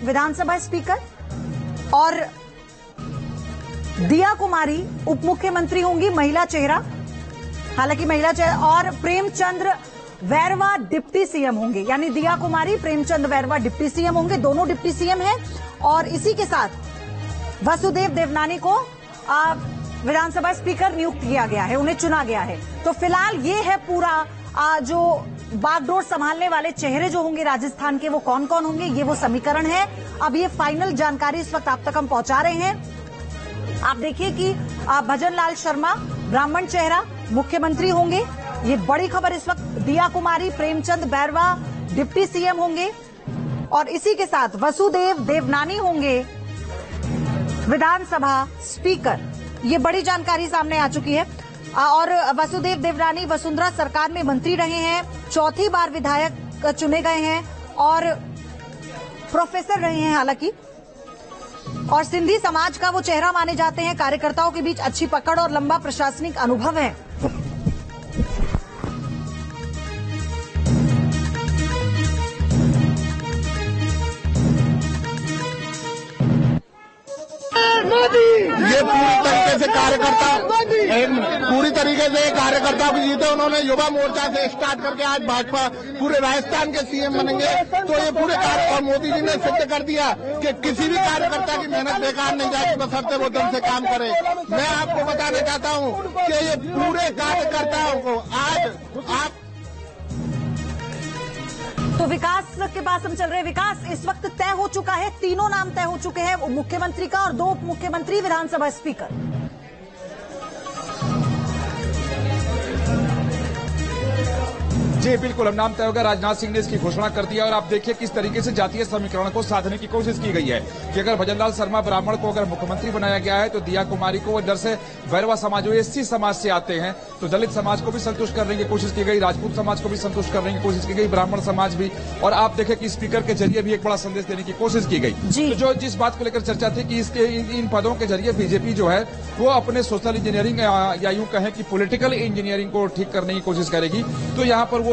विधानसभा speaker और दिया कुमारी उप मुख्यमंत्री होंगी, महिला चेहरा, हालांकि महिला चेहरा, और प्रेमचंद्र वैरवा डिप्टी सीएम होंगे। यानी दिया कुमारी, प्रेमचंद वैरवा डिप्टी सीएम होंगे, दोनों डिप्टी सीएम हैं। और इसी के साथ वसुदेव देवनानी को विधानसभा स्पीकर नियुक्त किया गया है, उन्हें चुना गया है। तो फिलहाल ये है पूरा जो बागडोर संभालने वाले चेहरे जो होंगे राजस्थान के, वो कौन कौन होंगे, ये वो समीकरण है। अब ये फाइनल जानकारी इस वक्त आप तक हम पहुंचा रहे हैं। आप देखिए कि भजन लाल शर्मा ब्राह्मण चेहरा मुख्यमंत्री होंगे, ये बड़ी खबर इस वक्त। दिया कुमारी, प्रेमचंद बैरवा डिप्टी सीएम होंगे और इसी के साथ वसुदेव देवनानी होंगे विधानसभा स्पीकर। ये बड़ी जानकारी सामने आ चुकी है। और वसुदेव देवनानी वसुंधरा सरकार में मंत्री रहे हैं, चौथी बार विधायक चुने गए हैं और प्रोफेसर रहे हैं हालांकि, और सिंधी समाज का वो चेहरा माने जाते हैं। कार्यकर्ताओं के बीच अच्छी पकड़ और लंबा प्रशासनिक अनुभव है। ये पूरी तरीके से कार्यकर्ता भी जीते। उन्होंने युवा मोर्चा से स्टार्ट करके आज भाजपा पूरे राजस्थान के सीएम बनेंगे। तो ये पूरे और मोदी जी ने सिद्ध कर दिया कि किसी भी कार्यकर्ता की मेहनत बेकार नहीं जाएगी, बशर्ते वो दम से काम करे। मैं आपको बताना चाहता हूँ कि ये पूरे कार्यकर्ताओं को आज आप तो विकास के पास हम चल रहे हैं। विकास, इस वक्त तय हो चुका है, तीनों नाम तय हो चुके हैं, मुख्यमंत्री का और 2 उप मुख्यमंत्री, विधानसभा स्पीकर। जी बिल्कुल, हम नाम तय होगा। राजनाथ सिंह ने इसकी घोषणा कर दिया और आप देखिए किस तरीके से जातीय समीकरण को साधने की कोशिश की गई है कि अगर भजनलाल शर्मा ब्राह्मण को अगर मुख्यमंत्री बनाया गया है तो दिया कुमारी को इधर से वैरवा समाज जो एससी समाज से आते हैं तो दलित समाज को भी संतुष्ट करने की कोशिश की गई, राजपूत समाज को भी संतुष्ट करने की कोशिश की गई, ब्राह्मण समाज भी। और आप देखें कि स्पीकर के जरिए भी एक बड़ा संदेश देने की कोशिश की गई। तो जो जिस बात को लेकर चर्चा थी कि इसके इन पदों के जरिए बीजेपी जो है वो अपने सोशल इंजीनियरिंग या यूं कहें कि पॉलिटिकल इंजीनियरिंग को ठीक करने की कोशिश करेगी। तो यहाँ पर वो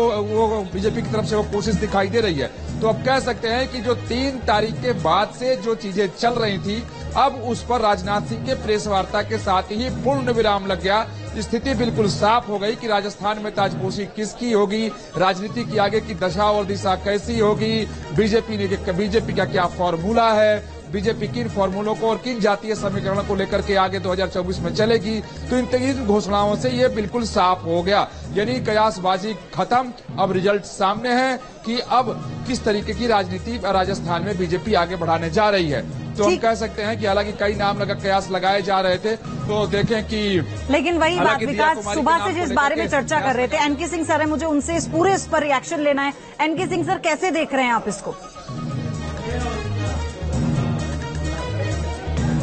बीजेपी की तरफ से वो कोशिश दिखाई दे रही है। तो अब कह सकते हैं कि जो 3 तारीख के बाद से जो चीजें चल रही थी, अब उस पर राजनाथ सिंह के प्रेस वार्ता के साथ ही पूर्ण विराम लग गया। स्थिति बिल्कुल साफ हो गई कि राजस्थान में ताजपोशी किसकी होगी, राजनीति की आगे की दशा और दिशा कैसी होगी, बीजेपी का क्या फॉर्मूला है, बीजेपी किन फॉर्मूलों को और किन जातीय समीकरणों को लेकर के आगे 2024 में चलेगी। तो इन घोषणाओं से ये बिल्कुल साफ हो गया, यानी कयासबाजी खत्म। अब रिजल्ट सामने है कि अब किस तरीके की राजनीति राजस्थान में बीजेपी आगे बढ़ाने जा रही है। तो हम कह सकते हैं कि हालांकि कई नाम कयास लगाए जा रहे थे, तो देखें कि लेकिन वही बात विकास, सुबह से जिस बारे में चर्चा कर रहे थे, एनके सिंह सर है, मुझे उनसे इस पर रिएक्शन लेना है। एनके सिंह सर, कैसे देख रहे हैं आप इसको?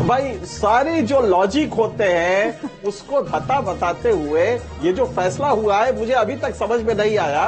भाई, सारी जो लॉजिक होते हैं उसको धता बताते हुए ये जो फैसला हुआ है मुझे अभी तक समझ में नहीं आया।